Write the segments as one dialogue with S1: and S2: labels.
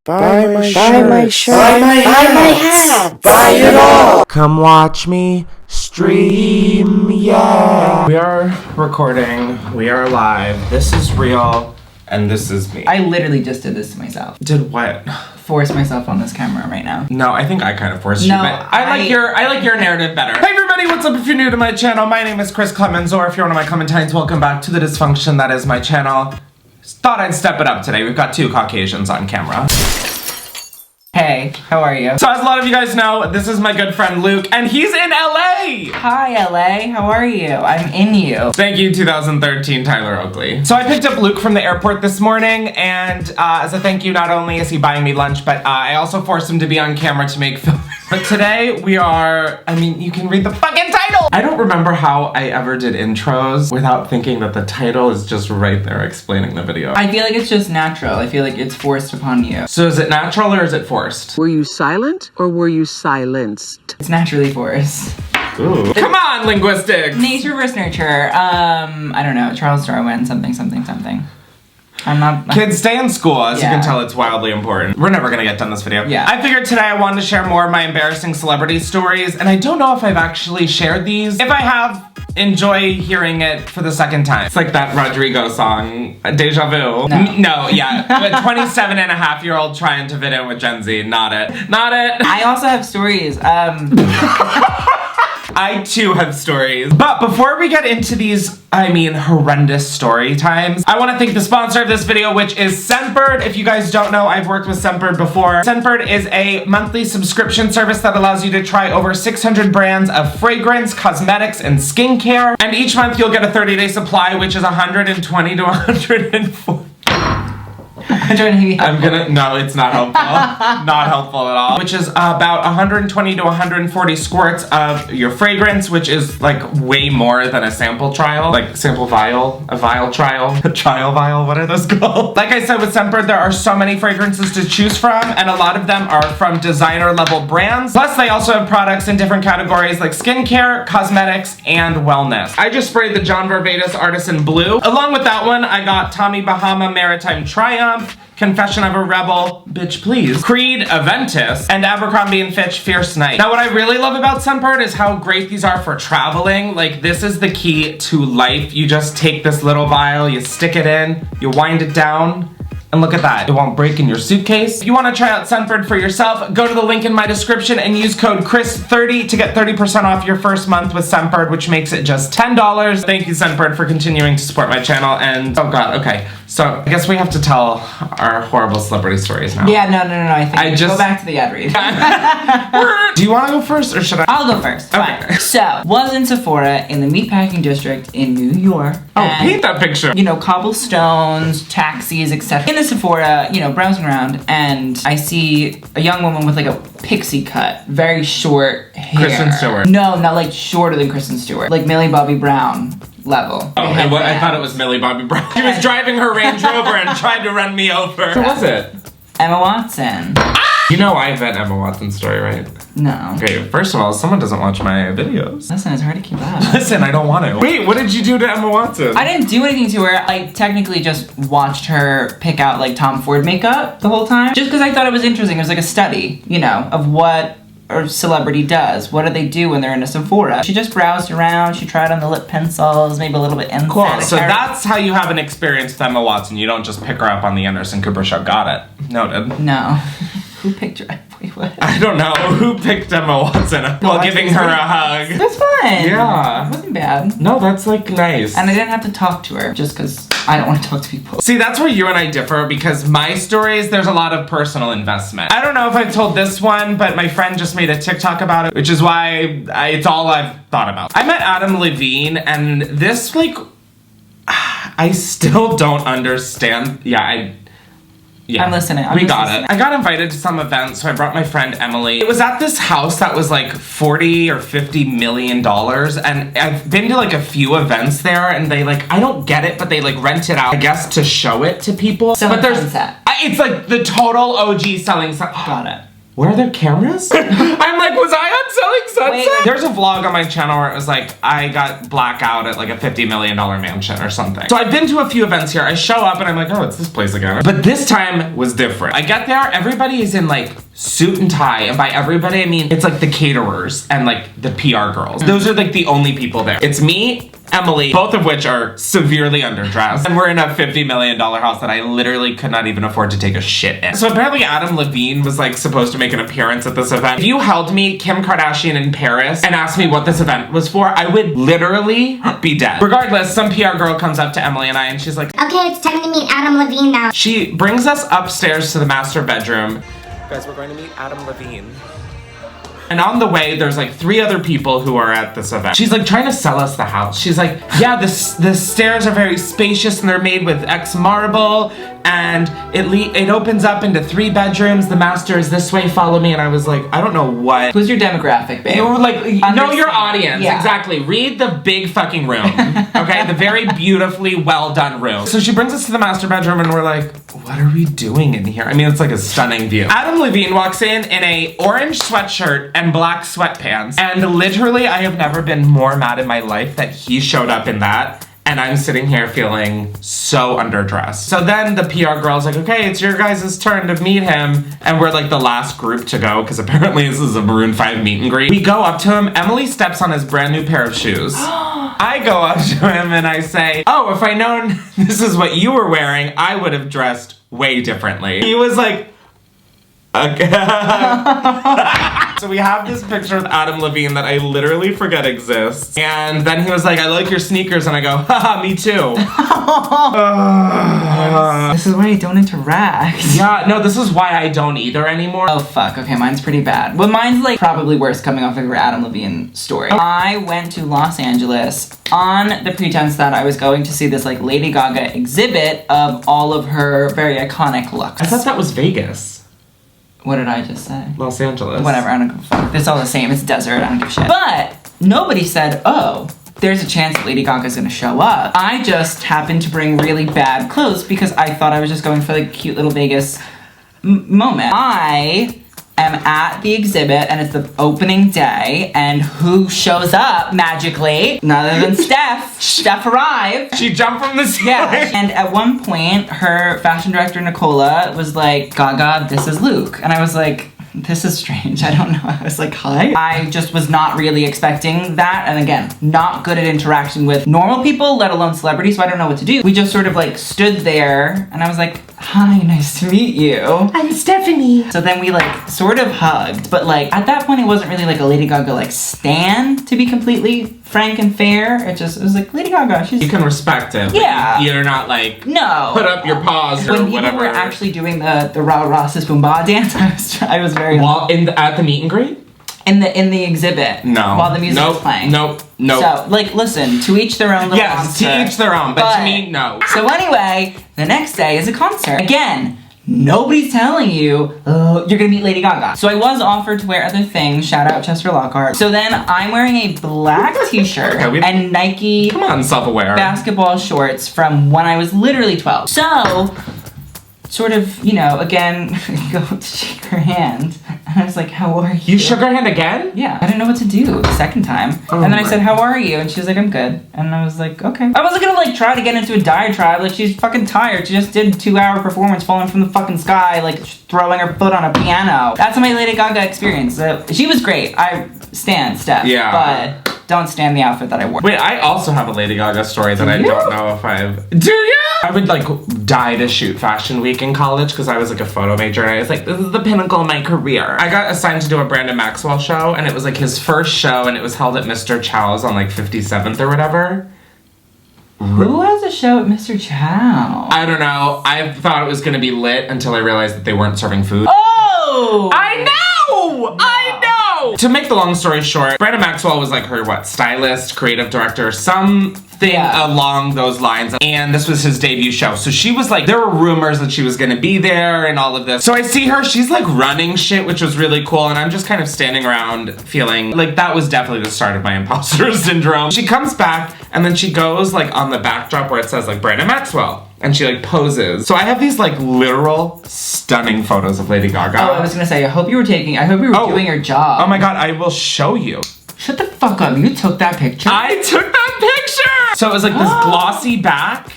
S1: Buy my shirt, buy my hat, buy it all. Come watch me stream, yeah. We are recording, we are live, this is real, and this is me.
S2: I literally just did this to myself.
S1: Did what?
S2: Force myself on this camera right now.
S1: No, I think I kind of forced you, but I like your narrative better. Hey everybody, what's up if you're new to my channel? My name is Klemens, or if you're one of my Clementines, welcome back to the Dysfunction that is my channel. Thought I'd step it up today. We've got two Caucasians on camera.
S2: Hey, how are you?
S1: So as a lot of you guys know, this is my good friend Luke, and he's in LA!
S2: Hi LA, how are you? I'm in you.
S1: Thank you, 2013 Tyler Oakley. So I picked up Luke from the airport this morning, and as a thank you, not only is he buying me lunch, but I also forced him to be on camera to make film. But today we are, I mean, you can read the fucking title! I don't remember how I ever did intros without thinking that the title is just right there explaining the video.
S2: I feel like it's just natural. I feel like it's forced upon you.
S1: So is it natural or is it forced?
S3: Were you silent or were you silenced?
S2: It's naturally forced.
S1: Ooh. Come on, linguistics!
S2: Nature versus nurture. I don't know, Charles Darwin, something.
S1: Kids, stay in school. As you can tell, it's wildly important. We're never gonna get done this video.
S2: Yeah.
S1: I figured today I wanted to share more of my embarrassing celebrity stories, and I don't know if I've actually shared these. If I have, enjoy hearing it for the second time. It's like that Rodrigo song, Deja Vu. No, yeah. A 27-and-a-half-year-old trying to fit in with Gen Z. Not it. Not it.
S2: I also have stories.
S1: I too have stories. But before we get into these, horrendous story times, I want to thank the sponsor of this video, which is Scentbird. If you guys don't know, I've worked with Scentbird before. Scentbird is a monthly subscription service that allows you to try over 600 brands of fragrance, cosmetics, and skincare. And each month you'll get a 30-day supply, which is 120 to 140. No, it's not helpful. Not helpful at all. Which is about 120 to 140 squirts of your fragrance, which is like way more than a sample trial. Like sample vial, a vial trial, a trial vial, what are those called? Like I said with Scentbird, there are so many fragrances to choose from, and a lot of them are from designer level brands. Plus they also have products in different categories like skincare, cosmetics, and wellness. I just sprayed the John Varvatos Artisan Blue. Along with that one, I got Tommy Bahama Maritime Triumph, Confession of a Rebel, bitch please, Creed Aventus, and Abercrombie & Fitch Fierce Night. Now what I really love about Scentbird is how great these are for traveling. Like this is the key to life. You just take this little vial, you stick it in, you wind it down, and look at that, it won't break in your suitcase. If you want to try out Scentbird for yourself, go to the link in my description and use code KRIS30 to get 30% off your first month with Scentbird, which makes it just $10. Thank you, Scentbird, for continuing to support my channel. And oh god, okay. So I guess we have to tell our horrible celebrity stories now.
S2: Yeah, no. I think go back to the ad read.
S1: Do you want to go first or should I?
S2: I'll go first. Okay. Fine. So, was in Sephora in the Meatpacking District in New York.
S1: Oh, paint that picture.
S2: You know, cobblestones, taxis, etc. In the Sephora, you know, browsing around, and I see a young woman with like a pixie cut, very short hair.
S1: Kristen Stewart.
S2: No, not like shorter than Kristen Stewart. Like Millie Bobby Brown level.
S1: Oh, I thought it was Millie Bobby Brown. She was driving her Range Rover and tried to run me over. Who was it?
S2: Emma Watson.
S1: You know I invent Emma Watson's story, right?
S2: No.
S1: Okay, first of all, someone doesn't watch my videos.
S2: Listen, it's hard to keep up.
S1: Listen, I don't want to. Wait, what did you do to Emma Watson?
S2: I didn't do anything to her. I technically just watched her pick out like Tom Ford makeup the whole time. Just because I thought it was interesting. It was like a study, you know, of what a celebrity does. What do they do when they're in a Sephora? She just browsed around, she tried on the lip pencils, maybe a little bit inset.
S1: Cool, so that's how you have an experience with Emma Watson. You don't just pick her up on the Anderson Cooper show. Got it. Noted.
S2: No. Who picked her? Wait, what?
S1: I don't know. Who picked Emma Watson up while giving her a hug?
S2: That's fine.
S1: Yeah.
S2: It wasn't bad.
S1: No, that's like nice.
S2: And I didn't have to talk to her just because I don't want to talk to people.
S1: See, that's where you and I differ because my stories, there's a lot of personal investment. I don't know if I've told this one, but my friend just made a TikTok about it, which is why it's all I've thought about. I met Adam Levine, and this, like, I still don't understand. Yeah,
S2: I'm listening.
S1: We got it. I got invited to some event, so I brought my friend Emily. It was at this house that was like $40 or $50 million, and I've been to like a few events there, and they like, I don't get it, but they like rent it out, I guess, to show it to people.
S2: So
S1: but there's,
S2: that.
S1: it's like the total OG selling stuff.
S2: Got it.
S1: where are there cameras? I'm like, was I on Selling Sunset?
S2: Wait.
S1: There's a vlog on my channel where it was like, I got blackout at like a $50 million mansion or something. So I've been to a few events here. I show up and I'm like, oh, it's this place again. But this time was different. I get there, everybody is in like suit and tie. And by everybody, I mean, it's like the caterers and like the PR girls. Those are like the only people there. It's me, Emily, both of which are severely underdressed. And we're in a $50 million house that I literally could not even afford to take a shit in. So apparently Adam Levine was like supposed to make an appearance at this event. If you held me, Kim Kardashian in Paris, and asked me what this event was for, I would literally be dead. Regardless, some PR girl comes up to Emily and I and she's like,
S4: okay, it's time to meet Adam Levine now.
S1: she brings us upstairs to the master bedroom. Guys, we're going to meet Adam Levine. And on the way, there's like 3 other people who are at this event. She's like trying to sell us the house. She's like, yeah, the stairs are very spacious and they're made with X marble and it opens up into 3 bedrooms. The master is this way, follow me. And I was like, I don't know what.
S2: Who's your demographic, babe?
S1: You were like, know your audience,
S2: Yeah.
S1: exactly. Read the big fucking room, okay? The very beautifully well done room. So she brings us to the master bedroom and we're like, what are we doing in here? I mean, it's like a stunning view. Adam Levine walks in a orange sweatshirt and black sweatpants. And literally, I have never been more mad in my life that he showed up in that. And I'm sitting here feeling so underdressed. So then the PR girl's like, okay, it's your guys' turn to meet him. And we're like the last group to go, because apparently this is a Maroon 5 meet and greet. We go up to him, Emily steps on his brand new pair of shoes. I go up to him and I say, oh, if I'd known this is what you were wearing, I would have dressed way differently. He was like, okay. So we have this picture with Adam Levine that I literally forget exists. And then he was like, I like your sneakers. And I go, haha, me too.
S2: This is why you don't interact.
S1: Yeah, no, this is why I don't either anymore.
S2: Oh fuck, okay, mine's pretty bad. Well, mine's like probably worse coming off of your Adam Levine story. I went to Los Angeles on the pretense that I was going to see this like Lady Gaga exhibit of all of her very iconic looks.
S1: I thought that was Vegas.
S2: What did I just say?
S1: Los Angeles.
S2: Whatever, I don't give a fuck. It's all the same, it's desert, I don't give a shit. But nobody said, oh, there's a chance that Lady Gaga's gonna show up. I just happened to bring really bad clothes because I thought I was just going for like a cute little Vegas moment. I am at the exhibit and it's the opening day, and who shows up magically? None other than Steph. Steph arrived.
S1: She jumped from the ceiling.
S2: Yeah, and at one point, her fashion director, Nicola, was like, Gaga, this is Luke. And I was like, this is strange, I don't know. I was like, hi? I just was not really expecting that. And again, not good at interacting with normal people, let alone celebrities, so I don't know what to do. We just sort of like stood there and I was like, hi, nice to meet you.
S1: I'm Stephanie.
S2: So then we like sort of hugged, but like at that point it wasn't really like a Lady Gaga like stan, to be completely frank and fair. It was like Lady Gaga, she's...
S1: You can respect it.
S2: Yeah.
S1: You're not like,
S2: no.
S1: Put up your paws or
S2: when people
S1: whatever.
S2: were actually doing the rah rah sis boom ba dance, I was very...
S1: While at the meet and greet?
S2: In the exhibit.
S1: No.
S2: While the music was playing.
S1: Nope.
S2: So, like, listen, to each their own little
S1: Yes,
S2: concert.
S1: to each their own, but to me, no.
S2: So anyway, the next day is a concert. Again, nobody's telling you, oh, you're gonna meet Lady Gaga. So I was offered to wear other things, shout out Chester Lockhart. So then I'm wearing a black t-shirt and Nike
S1: Come on, self-aware.
S2: basketball shorts from when I was literally 12. So, sort of, you know, again, go to shake her hand. And I was like, how are you?
S1: You shook her hand again?
S2: Yeah, I didn't know what to do the second time.
S1: Oh
S2: and then I
S1: my-
S2: said, how are you? And she was like, I'm good. And I was like, okay. I wasn't gonna like try to get into a diatribe. Like, she's fucking tired. She just did a 2-hour performance falling from the fucking sky, like throwing her foot on a piano. That's my Lady Gaga experience. She was great. I stand Steph.
S1: Yeah.
S2: But don't stand the outfit that I wore.
S1: Wait, I also have a Lady Gaga story that I don't know if I've... Do you? I would like die to shoot Fashion Week in college because I was like a photo major and I was like, this is the pinnacle of my career. I got assigned to do a Brandon Maxwell show and it was like his first show and it was held at Mr. Chow's on like 57th or whatever.
S2: Who has a show at Mr. Chow?
S1: I don't know. I thought it was gonna be lit until I realized that they weren't serving food.
S2: Oh!
S1: I know! I know! To make the long story short, Brandon Maxwell was like her, stylist, creative director, something something along those lines. And this was his debut show. So she was like, there were rumors that she was gonna be there and all of this. So I see her, she's like running shit, which was really cool. And I'm just kind of standing around feeling like that was definitely the start of my imposter syndrome. She comes back and then she goes like on the backdrop where it says like Brandon Maxwell. And she like poses. So I have these like literal stunning photos of Lady Gaga.
S2: Oh, I was gonna say, I hope you were doing your job.
S1: Oh my God, I will show you.
S2: Shut the fuck up, you took that picture?
S1: I took that picture! So it was like this glossy back,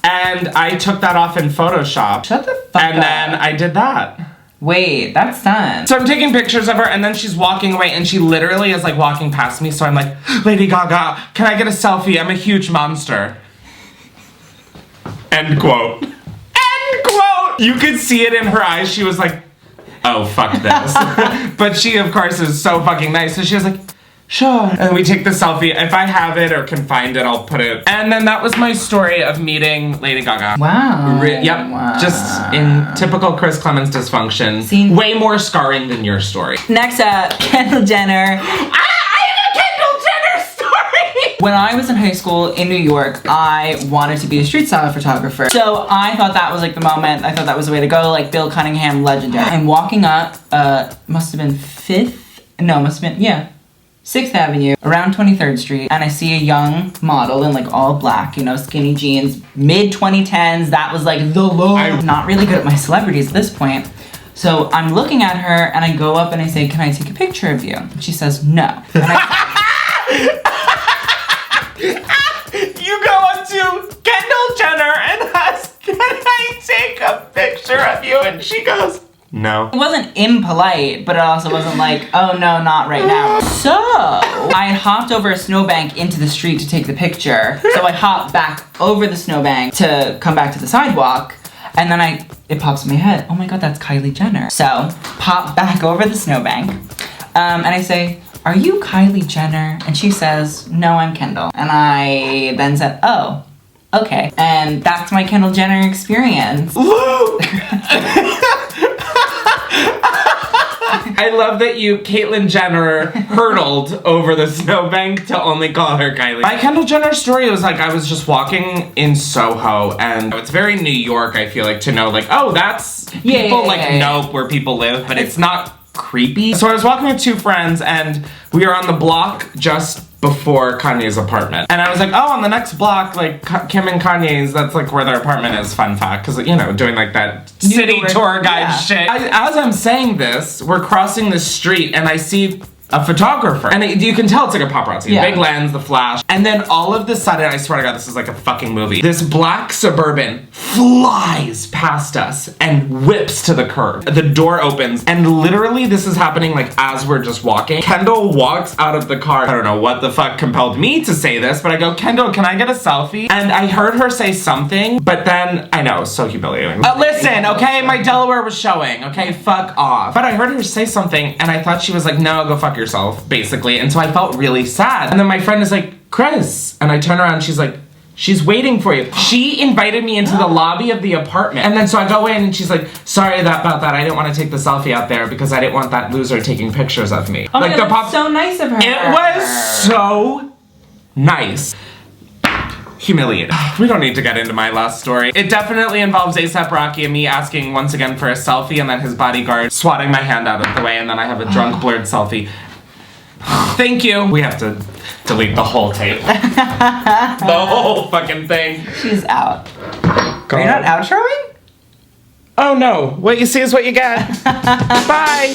S1: and I took that off in Photoshop.
S2: Shut the fuck up.
S1: And then I did that.
S2: Wait, that's done.
S1: So I'm taking pictures of her, and then she's walking away, and she literally is like walking past me, so I'm like, Lady Gaga, can I get a selfie? I'm a huge monster. End quote. End quote! You could see it in her eyes. She was like, oh, fuck this. But she, of course, is so fucking nice. So she was like, sure. And we take the selfie. If I have it or can find it, I'll put it. And then that was my story of meeting Lady Gaga.
S2: Wow.
S1: Yep.
S2: Wow.
S1: Just in typical Chris Klemens dysfunction. Way more scarring than your story.
S2: Next up, Kendall Jenner. When I was in high school in New York, I wanted to be a street style photographer. So I thought that was like the moment, I thought that was the way to go, like Bill Cunningham, legendary. I'm walking up, must have been 6th Avenue, around 23rd Street, and I see a young model in like all black, you know, skinny jeans, mid-2010s, that was like the low. I'm not really good at my celebrities at this point. So I'm looking at her and I go up and I say, can I take a picture of you? And she says, no. And
S1: You go up to Kendall Jenner and ask, can I take a picture of you? And she goes, no.
S2: It wasn't impolite, but it also wasn't like, oh no, not right now. So I hopped over a snowbank into the street to take the picture. So I hopped back over the snowbank to come back to the sidewalk. And then it pops in my head, oh my God, that's Kylie Jenner. So pop back over the snowbank. And I say, are you Kylie Jenner? And she says, no, I'm Kendall. And I then said, oh, okay. And that's my Kendall Jenner experience.
S1: Luke! I love that you, Caitlyn Jenner, hurdled over the snowbank to only call her Kylie. My Kendall Jenner story was like, I was just walking in Soho, and it's very New York, I feel like, to know like, oh, that's, people know where people live, but it's not creepy. So I was walking with two friends and we were on the block just before Kanye's apartment. And I was like, oh, on the next block, like Kim and Kanye's, that's like where their apartment is, fun fact. Cause you know, doing like that city tour guide shit. As I'm saying this, we're crossing the street and I see a photographer. And you can tell it's like a paparazzi. Big lens, the flash. And then all of the sudden, I swear to God, this is like a fucking movie. This black Suburban flies past us and whips to the curb. The door opens and literally this is happening like as we're just walking. Kendall walks out of the car. I don't know what the fuck compelled me to say this, but I go, Kendall, can I get a selfie? And I heard her say something, but then, I know, so humiliating. Listen, okay, my Delaware was showing, okay, fuck off. But I heard her say something and I thought she was like, no, go fuck yourself, basically. And so I felt really sad. And then my friend is like, Chris. And I turn around and she's like, she's waiting for you. She invited me into the lobby of the apartment. And then so I go in and she's like, sorry about that. I didn't want to take the selfie out there because I didn't want that loser taking pictures of me.
S2: Oh my God, that's so nice of her.
S1: It was so nice. Humiliated. We don't need to get into my last story. It definitely involves A$AP Rocky and me asking once again for a selfie and then his bodyguard swatting my hand out of the way and then I have a drunk blurred selfie. Thank you. We have to delete the whole tape. The whole fucking thing.
S2: She's out. Are you not outroing?
S1: Oh no. What you see is what you get. Bye.